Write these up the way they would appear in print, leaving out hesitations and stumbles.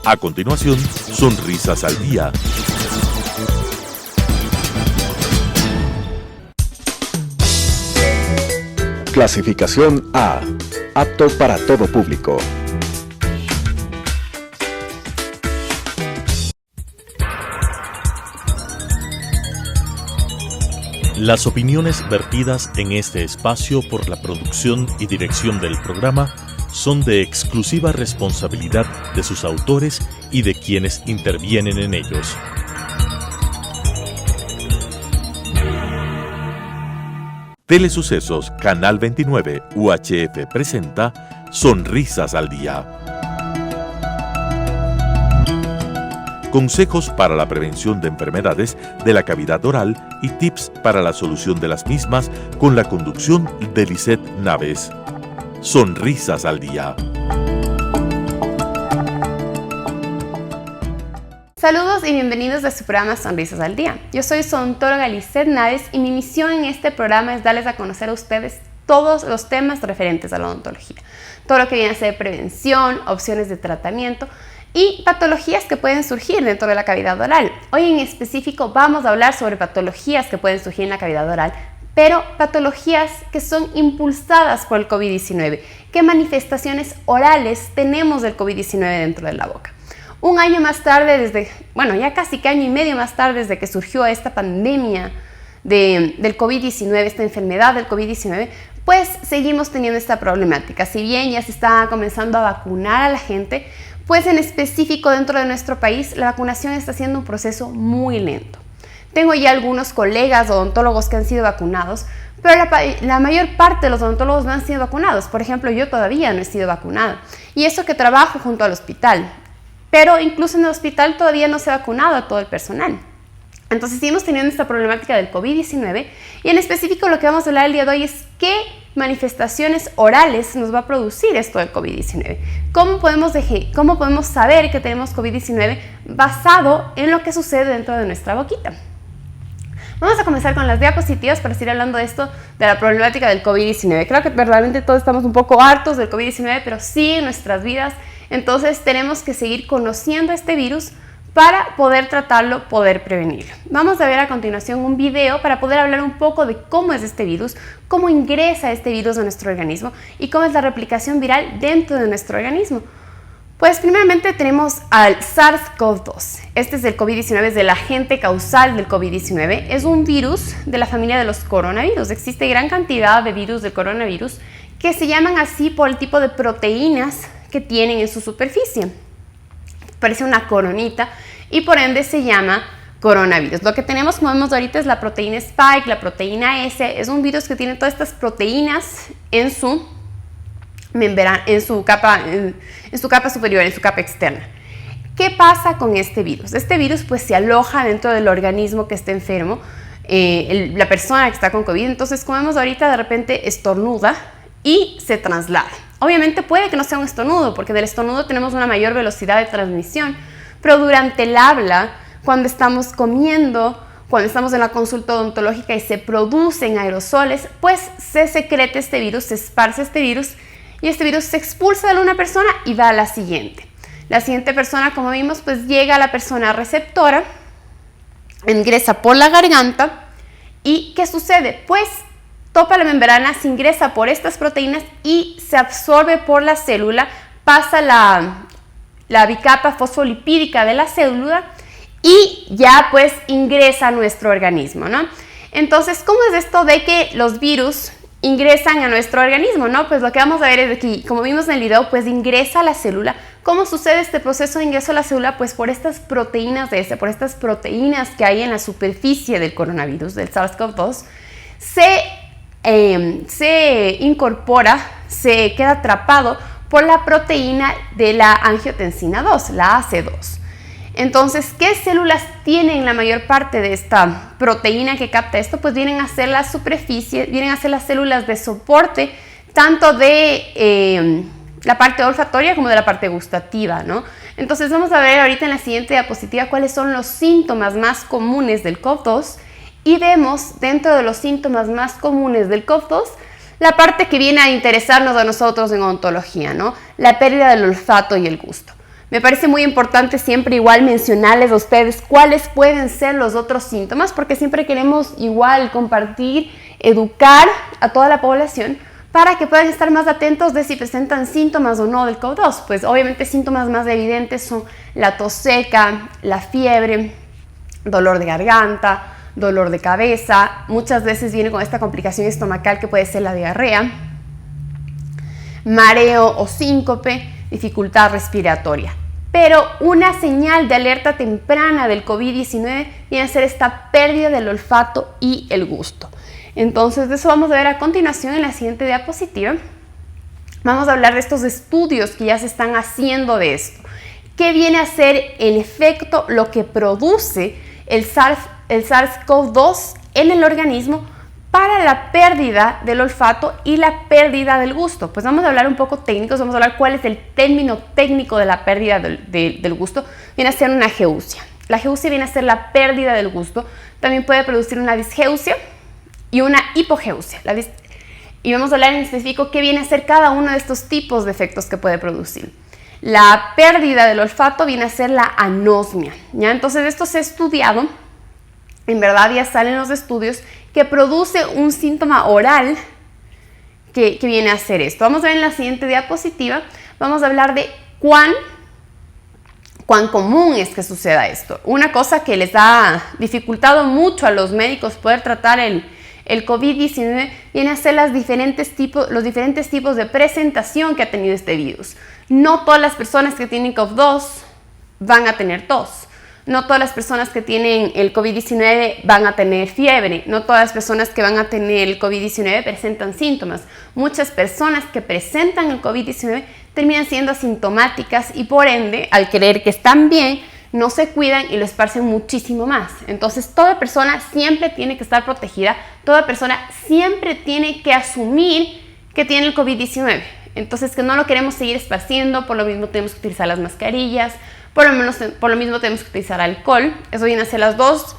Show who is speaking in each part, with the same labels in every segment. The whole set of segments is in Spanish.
Speaker 1: A continuación, Sonrisas al Día.
Speaker 2: Clasificación A. Apto para todo público.
Speaker 1: Las opiniones vertidas en este espacio por la producción y dirección del programa son de exclusiva responsabilidad de sus autores y de quienes intervienen en ellos. Telesucesos Canal 29 UHF presenta Sonrisas al Día. Consejos para la prevención de enfermedades de la cavidad oral y tips para la solución de las mismas con la conducción de Lisette Naves. Sonrisas al Día.
Speaker 3: Saludos y bienvenidos a su programa Sonrisas al Día. Yo soy su odontóloga Lisette Naves y mi misión en este programa es darles a conocer a ustedes todos los temas referentes a la odontología. Todo lo que viene a ser prevención, opciones de tratamiento y patologías que pueden surgir dentro de la cavidad oral. Hoy en específico vamos a hablar sobre patologías que pueden surgir en la cavidad oral, pero patologías que son impulsadas por el COVID-19. ¿Qué manifestaciones orales tenemos del COVID-19 dentro de la boca? Un año más tarde, ya casi que año y medio más tarde desde que surgió esta pandemia del COVID-19, esta enfermedad del COVID-19, pues seguimos teniendo esta problemática. Si bien ya se está comenzando a vacunar a la gente, pues en específico dentro de nuestro país la vacunación está siendo un proceso muy lento. Tengo ya algunos colegas odontólogos que han sido vacunados, pero la mayor parte de los odontólogos no han sido vacunados. Por ejemplo, yo todavía no he sido vacunada. Y eso que trabajo junto al hospital. Pero incluso en el hospital todavía no se ha vacunado a todo el personal. Entonces seguimos teniendo esta problemática del COVID-19 y en específico lo que vamos a hablar el día de hoy es qué manifestaciones orales nos va a producir esto del COVID-19. ¿Cómo podemos saber que tenemos COVID-19 basado en lo que sucede dentro de nuestra boquita? Vamos a comenzar con las diapositivas para seguir hablando de esto, de la problemática del COVID-19. Creo que verdaderamente todos estamos un poco hartos del COVID-19, pero sí en nuestras vidas. Entonces tenemos que seguir conociendo este virus para poder tratarlo, poder prevenirlo. Vamos a ver a continuación un video para poder hablar un poco de cómo es este virus, cómo ingresa este virus a nuestro organismo y cómo es la replicación viral dentro de nuestro organismo. Pues primeramente tenemos al SARS-CoV-2. Este es el COVID-19, es el agente causal del COVID-19. Es un virus de la familia de los coronavirus. Existe gran cantidad de virus del coronavirus que se llaman así por el tipo de proteínas que tienen en su superficie. Parece una coronita y por ende se llama coronavirus. Lo que tenemos, como vemos ahorita, es la proteína Spike, la proteína S. Es un virus que tiene todas estas proteínas en su membrana, en su capa superior, en su capa externa. ¿Qué pasa con este virus? Este virus pues se aloja dentro del organismo que está enfermo, la persona que está con COVID. Entonces, como vemos ahorita, de repente estornuda y se traslada. Obviamente puede que no sea un estornudo, porque del estornudo tenemos una mayor velocidad de transmisión, pero durante el habla, cuando estamos comiendo, cuando estamos en la consulta odontológica y se producen aerosoles, pues se secreta este virus, se esparce este virus y este virus se expulsa de una persona y va a la siguiente. La siguiente persona, como vimos, pues llega a la persona receptora, ingresa por la garganta y ¿qué sucede? Pues topa la membrana, se ingresa por estas proteínas y se absorbe por la célula, pasa la bicapa fosfolipídica de la célula y ya pues ingresa a nuestro organismo, ¿no? Entonces, ¿cómo es esto de que los virus ingresan a nuestro organismo, ¿no? Pues lo que vamos a ver es aquí, como vimos en el video, pues ingresa a la célula. ¿Cómo sucede este proceso de ingreso a la célula? Pues por estas proteínas por estas proteínas que hay en la superficie del coronavirus, del SARS-CoV-2, se incorpora, se queda atrapado por la proteína de la angiotensina 2, la AC2. Entonces, ¿qué células tienen la mayor parte de esta proteína que capta esto? Pues vienen a ser la superficie, vienen a ser las células de soporte, tanto de la parte olfatoria como de la parte gustativa, ¿no? Entonces, vamos a ver ahorita en la siguiente diapositiva cuáles son los síntomas más comunes del COVID-2 y vemos dentro de los síntomas más comunes del COVID-2 la parte que viene a interesarnos a nosotros en odontología, ¿no? La pérdida del olfato y el gusto. Me parece muy importante siempre igual mencionarles a ustedes cuáles pueden ser los otros síntomas, porque siempre queremos igual compartir, educar a toda la población para que puedan estar más atentos de si presentan síntomas o no del COVID-2. Pues obviamente síntomas más evidentes son la tos seca, la fiebre, dolor de garganta, dolor de cabeza. Muchas veces viene con esta complicación estomacal que puede ser la diarrea, mareo o síncope, dificultad respiratoria. Pero una señal de alerta temprana del COVID-19 viene a ser esta pérdida del olfato y el gusto. Entonces, de eso vamos a ver a continuación en la siguiente diapositiva. Vamos a hablar de estos estudios que ya se están haciendo de esto. ¿Qué viene a ser en efecto lo que produce el SARS-CoV-2 en el organismo para la pérdida del olfato y la pérdida del gusto? Pues vamos a hablar un poco técnicos, vamos a hablar cuál es el término técnico de la pérdida del gusto. Viene a ser una ageusia. La ageusia viene a ser la pérdida del gusto. También puede producir una disgeusia y una hipogeusia. Y vamos a hablar en específico qué viene a ser cada uno de estos tipos de efectos que puede producir. La pérdida del olfato viene a ser la anosmia, ¿ya? Entonces esto se ha estudiado, en verdad ya salen los estudios, que produce un síntoma oral que viene a ser esto. Vamos a ver en la siguiente diapositiva, vamos a hablar de cuán común es que suceda esto. Una cosa que les ha dificultado mucho a los médicos poder tratar el COVID-19 viene a ser los diferentes tipos de presentación que ha tenido este virus. No todas las personas que tienen COVID-2 van a tener tos. No todas las personas que tienen el COVID-19 van a tener fiebre. No todas las personas que van a tener el COVID-19 presentan síntomas. Muchas personas que presentan el COVID-19 terminan siendo asintomáticas y por ende, al creer que están bien, no se cuidan y lo esparcen muchísimo más. Entonces, toda persona siempre tiene que estar protegida. Toda persona siempre tiene que asumir que tiene el COVID-19. Entonces, que no lo queremos seguir esparciendo, por lo mismo tenemos que utilizar las mascarillas, por lo mismo tenemos que utilizar alcohol. Eso viene a ser las dos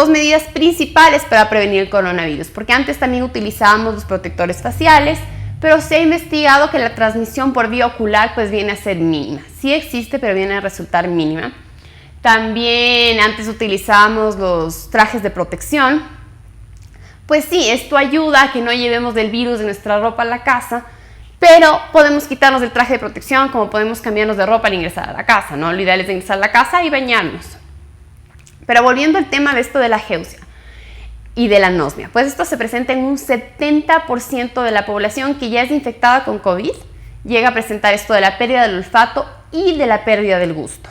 Speaker 3: medidas principales para prevenir el coronavirus, porque antes también utilizábamos los protectores faciales, pero se ha investigado que la transmisión por vía ocular pues viene a ser mínima. Sí existe, pero viene a resultar mínima. También antes utilizábamos los trajes de protección. Pues sí, esto ayuda a que no llevemos el virus de nuestra ropa a la casa, pero podemos quitarnos el traje de protección, como podemos cambiarnos de ropa al ingresar a la casa, ¿no? Lo ideal es ingresar a la casa y bañarnos. Pero volviendo al tema de esto de la ageusia y de la anosmia, pues esto se presenta en un 70% de la población que ya es infectada con COVID, llega a presentar esto de la pérdida del olfato y de la pérdida del gusto.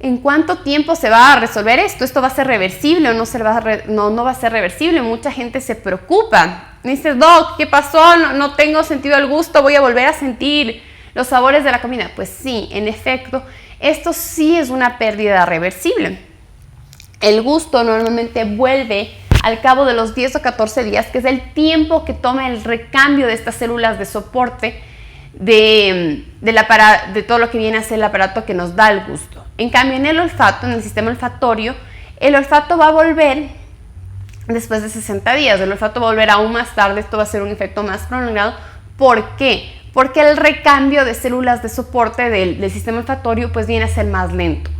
Speaker 3: ¿En cuánto tiempo se va a resolver esto? ¿Esto va a ser reversible o no va a ser reversible? Mucha gente se preocupa. Dice, Doc, ¿qué pasó? No tengo sentido del gusto, voy a volver a sentir los sabores de la comida. Pues sí, en efecto, esto sí es una pérdida reversible. El gusto normalmente vuelve al cabo de los 10 o 14 días, que es el tiempo que toma el recambio de estas células de soporte de todo lo que viene a ser el aparato que nos da el gusto. En cambio, en el olfato, en el sistema olfatorio, el olfato va a volver después de 60 días. El olfato va a volver aún más tarde. Esto va a ser un efecto más prolongado. ¿Por qué? Porque el recambio de células de soporte del sistema olfatorio pues viene a ser más lento.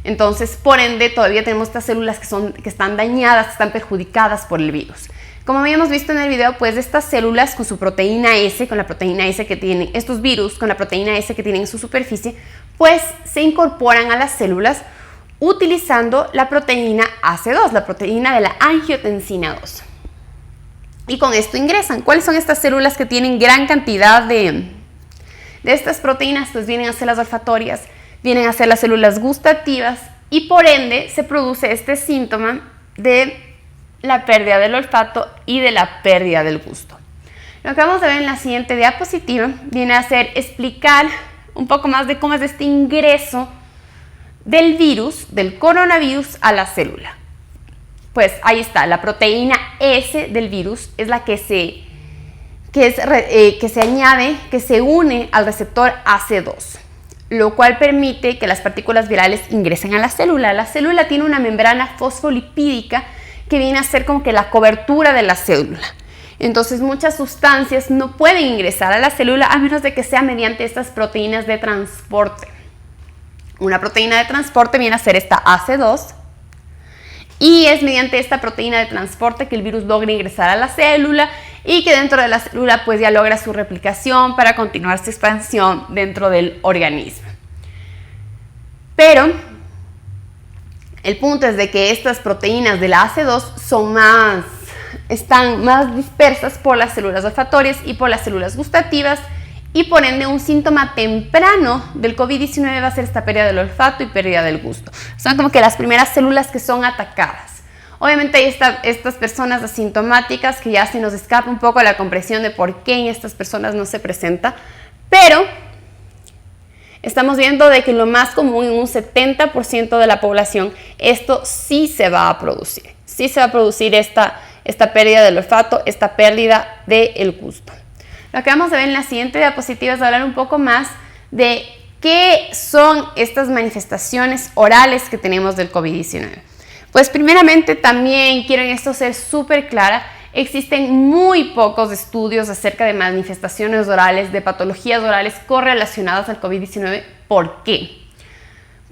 Speaker 3: Entonces, por ende, todavía tenemos estas células que están dañadas, que están perjudicadas por el virus. Como habíamos visto en el video, pues estas células con su proteína S, con la proteína S que tienen estos virus, con la proteína S que tienen en su superficie, pues se incorporan a las células utilizando la proteína AC2, la proteína de la angiotensina 2. Y con esto ingresan. ¿Cuáles son estas células que tienen gran cantidad de estas proteínas? Pues vienen a ser las olfatorias, vienen a ser las células gustativas y por ende se produce este síntoma de la pérdida del olfato y de la pérdida del gusto. Lo que vamos a ver en la siguiente diapositiva viene a ser explicar un poco más de cómo es este ingreso del virus, del coronavirus a la célula. Pues ahí está, la proteína S del virus es la que se añade, que se une al receptor AC2, lo cual permite que las partículas virales ingresen a la célula. La célula tiene una membrana fosfolipídica que viene a ser como que la cobertura de la célula. Entonces muchas sustancias no pueden ingresar a la célula a menos de que sea mediante estas proteínas de transporte. Una proteína de transporte viene a ser esta AC2 y es mediante esta proteína de transporte que el virus logra ingresar a la célula y que dentro de la célula pues ya logra su replicación para continuar su expansión dentro del organismo. Pero el punto es de que estas proteínas de la AC2 están más dispersas por las células olfatorias y por las células gustativas, y por ende un síntoma temprano del COVID-19 va a ser esta pérdida del olfato y pérdida del gusto. Son como que las primeras células que son atacadas. Obviamente hay estas personas asintomáticas que ya se nos escapa un poco la comprensión de por qué en estas personas no se presenta, pero estamos viendo de que lo más común en un 70% de la población esto sí se va a producir. Sí se va a producir esta pérdida del olfato, esta pérdida del gusto. Lo que vamos a ver en la siguiente diapositiva es hablar un poco más de qué son estas manifestaciones orales que tenemos del COVID-19. Pues primeramente también quiero en esto ser súper clara, existen muy pocos estudios acerca de manifestaciones orales, de patologías orales correlacionadas al COVID-19. ¿Por qué?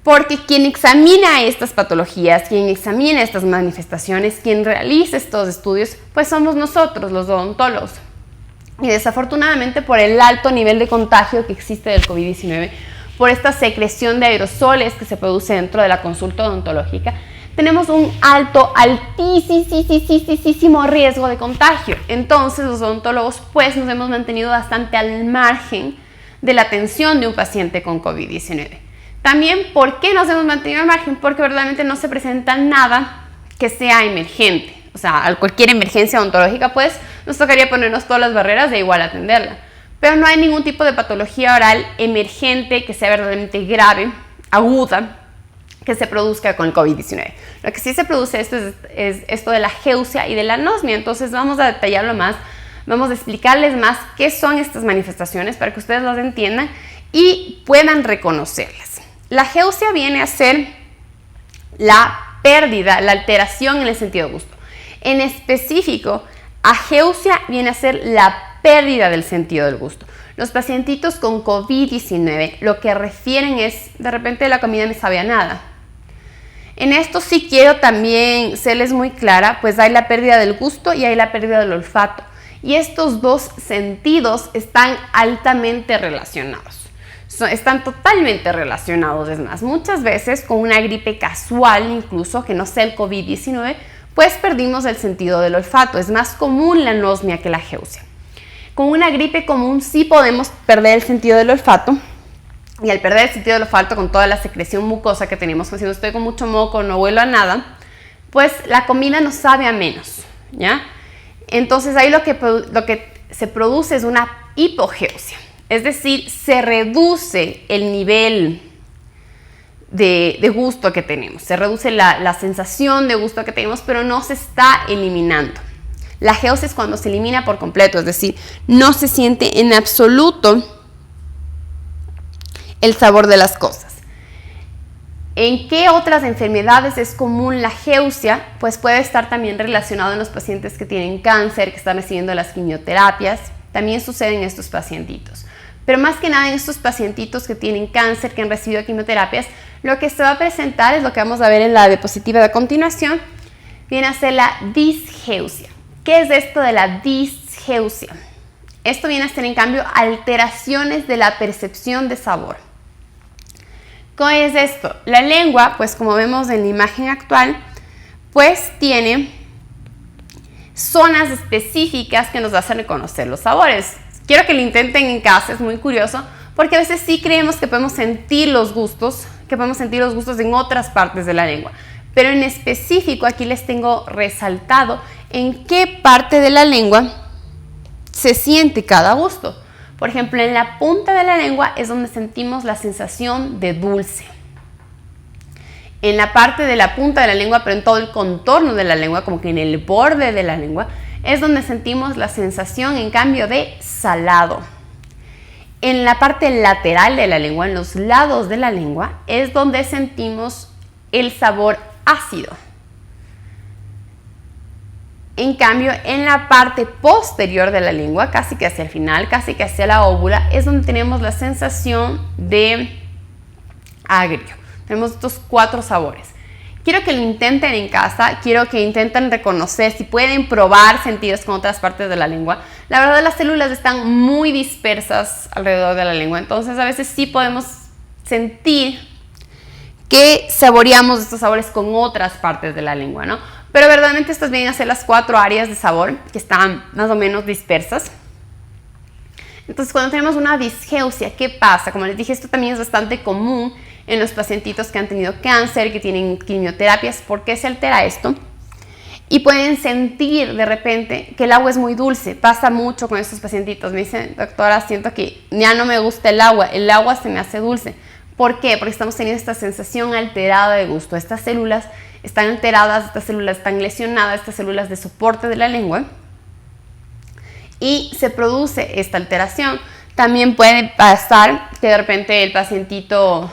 Speaker 3: Porque quien examina estas patologías, quien examina estas manifestaciones, quien realiza estos estudios, pues somos nosotros, los odontólogos. Y desafortunadamente por el alto nivel de contagio que existe del COVID-19, por esta secreción de aerosoles que se produce dentro de la consulta odontológica, tenemos un altísimo riesgo de contagio. Entonces los odontólogos pues nos hemos mantenido bastante al margen de la atención de un paciente con COVID-19. También, ¿por qué nos hemos mantenido al margen? Porque verdaderamente no se presenta nada que sea emergente. O sea, a cualquier emergencia odontológica, pues, nos tocaría ponernos todas las barreras de igual atenderla. Pero no hay ningún tipo de patología oral emergente que sea verdaderamente grave, aguda, que se produzca con el COVID-19. Lo que sí se produce es esto de la geusia y de la anosmia. Entonces vamos a detallarlo más, vamos a explicarles más qué son estas manifestaciones para que ustedes las entiendan y puedan reconocerlas. La geusia viene a ser la pérdida, la alteración en el sentido de gusto. En específico, ageusia viene a ser la pérdida del sentido del gusto. Los pacientitos con COVID-19 lo que refieren es, de repente la comida me sabe a nada. En esto sí quiero también serles muy clara, pues hay la pérdida del gusto y hay la pérdida del olfato. Y estos dos sentidos están altamente relacionados. Están totalmente relacionados, es más, muchas veces con una gripe casual, incluso que no sea el COVID-19, pues perdimos el sentido del olfato. Es más común la anosmia que la geusia. Con una gripe común sí podemos perder el sentido del olfato, y al perder el sentido del olfato con toda la secreción mucosa que tenemos, pues si no estoy con mucho moco, no huelo a nada, pues la comida nos sabe a menos, ¿ya? Entonces ahí lo que se produce es una hipogeusia, es decir, se reduce el nivel de gusto que tenemos, se reduce la sensación de gusto que tenemos, pero no se está eliminando. La geusia es cuando se elimina por completo, es decir, no se siente en absoluto el sabor de las cosas. ¿En qué otras enfermedades es común la geusia? Pues puede estar también relacionado en los pacientes que tienen cáncer, que están recibiendo las quimioterapias. También sucede en estos pacientitos. Pero más que nada en estos pacientitos que tienen cáncer, que han recibido quimioterapias, lo que se va a presentar es lo que vamos a ver en la diapositiva de continuación, viene a ser la disgeusia. ¿Qué es esto de la disgeusia? Esto viene a ser, en cambio, alteraciones de la percepción de sabor. ¿Qué es esto? La lengua, pues como vemos en la imagen actual, pues tiene zonas específicas que nos hacen reconocer los sabores. Quiero que lo intenten en casa, es muy curioso, porque a veces sí creemos que podemos sentir los gustos, en otras partes de la lengua. Pero en específico aquí les tengo resaltado en qué parte de la lengua se siente cada gusto. Por ejemplo, en la punta de la lengua es donde sentimos la sensación de dulce. En la parte de la punta de la lengua, pero en todo el contorno de la lengua, como que en el borde de la lengua, es donde sentimos la sensación, en cambio, de salado. En la parte lateral de la lengua, en los lados de la lengua, es donde sentimos el sabor ácido. En cambio, en la parte posterior de la lengua, casi que hacia el final, casi que hacia la óvula, es donde tenemos la sensación de agrio. Tenemos estos 4 sabores. Quiero que lo intenten en casa, quiero que intenten reconocer si pueden probar sentidos con otras partes de la lengua. La verdad, las células están muy dispersas alrededor de la lengua, entonces a veces sí podemos sentir que saboreamos estos sabores con otras partes de la lengua, ¿no? Pero verdaderamente estas vienen a ser las 4 áreas de sabor que están más o menos dispersas. Entonces, cuando tenemos una disgeusia, ¿qué pasa? Como les dije, esto también es bastante común en los pacientitos que han tenido cáncer, que tienen quimioterapias. ¿Por qué se altera esto? Y pueden sentir de repente que el agua es muy dulce. Pasa mucho con estos pacientitos. Me dicen, doctora, siento que ya no me gusta el agua se me hace dulce. ¿Por qué? Porque estamos teniendo esta sensación alterada de gusto. Estas células están alteradas, estas células están lesionadas, estas células de soporte de la lengua, y se produce esta alteración. También puede pasar que de repente el pacientito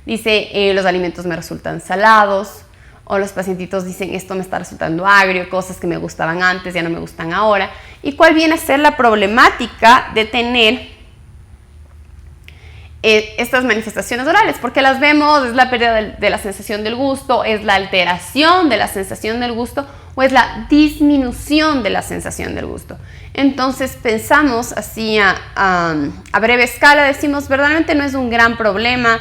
Speaker 3: dice, los alimentos me resultan salados, o los pacientitos dicen, esto me está resultando agrio, cosas que me gustaban antes ya no me gustan ahora. ¿Y cuál viene a ser la problemática de tener estas manifestaciones orales? Porque las vemos, es la pérdida de la sensación del gusto, es la alteración de la sensación del gusto, o es la disminución de la sensación del gusto. Entonces pensamos así a breve escala, decimos, verdaderamente no es un gran problema,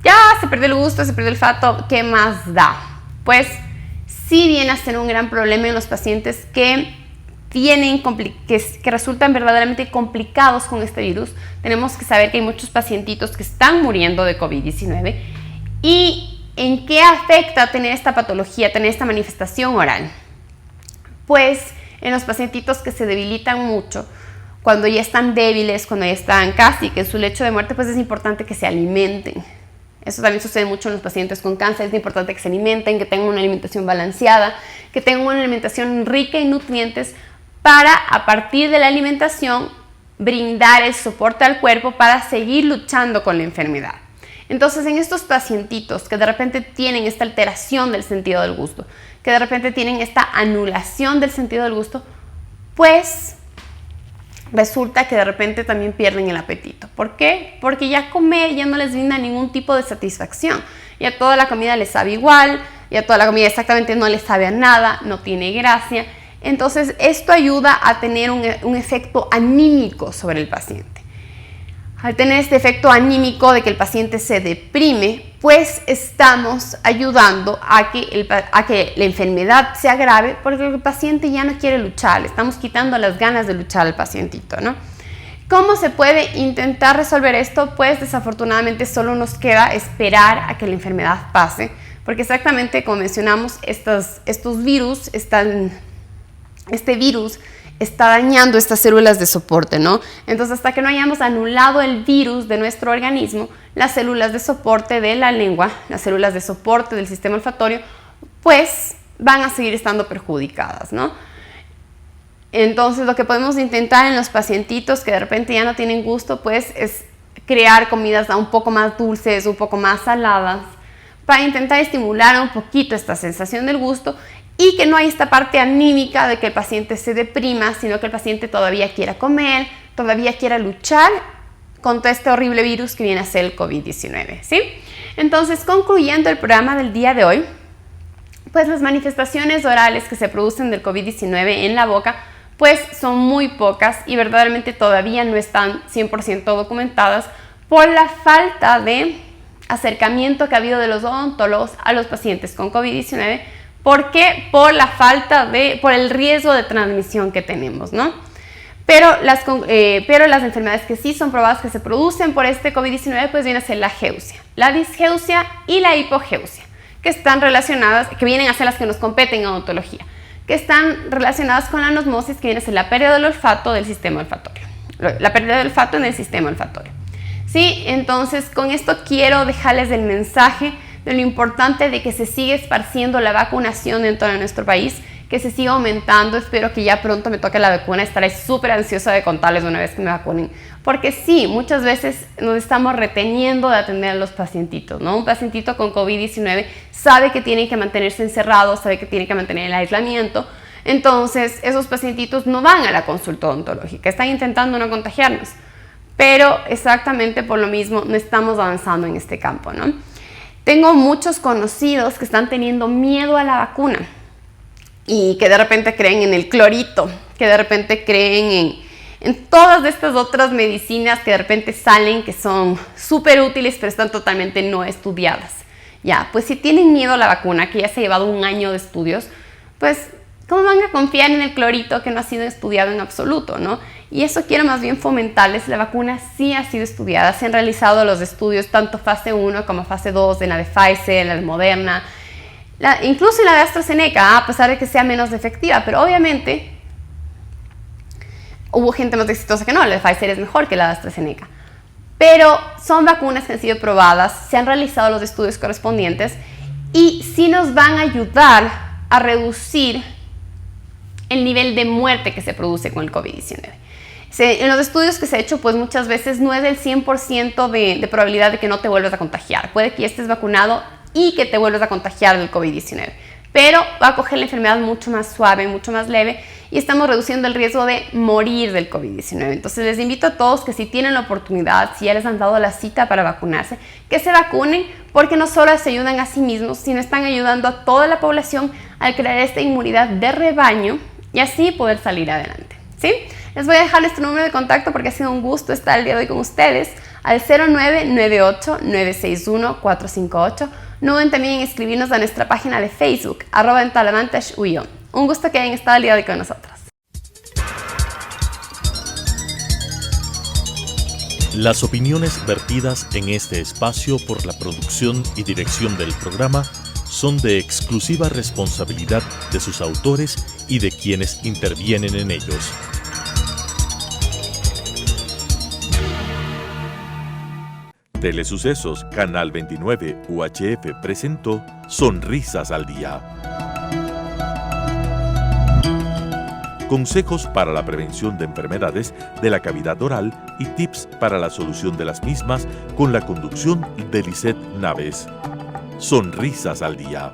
Speaker 3: ya se perdió el gusto, se perdió el olfato, ¿qué más da? Pues sí viene a ser un gran problema en los pacientes que resultan verdaderamente complicados con este virus. Tenemos que saber que hay muchos pacientitos que están muriendo de COVID-19. ¿Y en qué afecta tener esta patología, tener esta manifestación oral? Pues en los pacientitos que se debilitan mucho, cuando ya están débiles, cuando ya están casi que en su lecho de muerte, pues es importante que se alimenten. Eso también sucede mucho en los pacientes con cáncer. Es importante que se alimenten, que tengan una alimentación balanceada, que tengan una alimentación rica en nutrientes, para a partir de la alimentación brindar el soporte al cuerpo para seguir luchando con la enfermedad. Entonces, en estos pacientitos que de repente tienen esta alteración del sentido del gusto, que de repente tienen esta anulación del sentido del gusto, pues resulta que de repente también pierden el apetito. ¿Por qué? Porque ya comer ya no les brinda ningún tipo de satisfacción. Ya toda la comida les sabe igual, ya toda la comida exactamente no les sabe a nada, no tiene gracia. Entonces, esto ayuda a tener un efecto anímico sobre el paciente. Al tener este efecto anímico de que el paciente se deprime, pues estamos ayudando a que la enfermedad se agrave, porque el paciente ya no quiere luchar, le estamos quitando las ganas de luchar al pacientito, ¿no? ¿Cómo se puede intentar resolver esto? Pues desafortunadamente solo nos queda esperar a que la enfermedad pase, porque exactamente como mencionamos, estos virus este virus está dañando estas células de soporte, ¿no? Entonces, hasta que no hayamos anulado el virus de nuestro organismo, las células de soporte de la lengua, las células de soporte del sistema olfatorio, pues van a seguir estando perjudicadas, ¿no? Entonces, lo que podemos intentar en los pacientitos que de repente ya no tienen gusto, pues es crear comidas un poco más dulces, un poco más saladas, para intentar estimular un poquito esta sensación del gusto, y que no hay esta parte anímica de que el paciente se deprima, sino que el paciente todavía quiera comer, todavía quiera luchar contra este horrible virus que viene a ser el COVID-19, ¿sí? Entonces, concluyendo el programa del día de hoy, pues las manifestaciones orales que se producen del COVID-19 en la boca, pues son muy pocas y verdaderamente todavía no están 100% documentadas por la falta de acercamiento que ha habido de los odontólogos a los pacientes con COVID-19. ¿Por qué? Por el riesgo de transmisión que tenemos, ¿no? Pero las enfermedades que sí son probadas que se producen por este COVID-19, pues viene a ser la geusia, la disgeusia y la hipogeusia, que están relacionadas, que vienen a ser las que nos competen en odontología, que están relacionadas con la anosmosis, que viene a ser la pérdida del olfato del sistema olfatorio, la pérdida del olfato en el sistema olfatorio. Sí, entonces con esto quiero dejarles el mensaje de lo importante de que se siga esparciendo la vacunación dentro de nuestro país, que se siga aumentando. Espero que ya pronto me toque la vacuna. Estaré súper ansiosa de contarles una vez que me vacunen, porque sí, muchas veces nos estamos reteniendo de atender a los pacientitos, ¿no? Un pacientito con COVID-19 sabe que tiene que mantenerse encerrado, sabe que tiene que mantener el aislamiento. Entonces, esos pacientitos no van a la consulta odontológica, están intentando no contagiarnos. pero exactamente por lo mismo no estamos avanzando en este campo, ¿no? Tengo muchos conocidos que están teniendo miedo a la vacuna y que de repente creen en el clorito, que de repente creen en todas estas otras medicinas que de repente salen, que son súper útiles, pero están totalmente no estudiadas. Ya, pues si tienen miedo a la vacuna, que ya se ha llevado 1 año de estudios, pues ¿cómo van a confiar en el clorito que no ha sido estudiado en absoluto, no? Y eso quiero más bien fomentarles. La vacuna sí ha sido estudiada, se han realizado los estudios tanto fase 1 como fase 2, en la de Pfizer, la de Moderna, incluso la de AstraZeneca, a pesar de que sea menos efectiva, pero obviamente hubo gente más exitosa que no, la de Pfizer es mejor que la de AstraZeneca. Pero son vacunas que han sido probadas, se han realizado los estudios correspondientes y sí nos van a ayudar a reducir el nivel de muerte que se produce con el COVID-19. En los estudios que se ha hecho, pues muchas veces no es del 100% de probabilidad de que no te vuelvas a contagiar. Puede que ya estés vacunado y que te vuelvas a contagiar del COVID-19. Pero va a coger la enfermedad mucho más suave, mucho más leve y estamos reduciendo el riesgo de morir del COVID-19. Entonces les invito a todos que si tienen la oportunidad, si ya les han dado la cita para vacunarse, que se vacunen porque no solo se ayudan a sí mismos, sino están ayudando a toda la población al crear esta inmunidad de rebaño y así poder salir adelante, ¿sí? Les voy a dejar nuestro número de contacto porque ha sido un gusto estar el día de hoy con ustedes al 0998-961-458. No duden también en escribirnos a nuestra página de Facebook, @DentalAdvantage-UIO. Un gusto que hayan estado el día de hoy con nosotros.
Speaker 1: Las opiniones vertidas en este espacio por la producción y dirección del programa son de exclusiva responsabilidad de sus autores y de quienes intervienen en ellos. Telesucesos Canal 29 UHF presentó Sonrisas al Día. Consejos para la prevención de enfermedades de la cavidad oral y tips para la solución de las mismas con la conducción de Lisette Naves. Sonrisas al Día.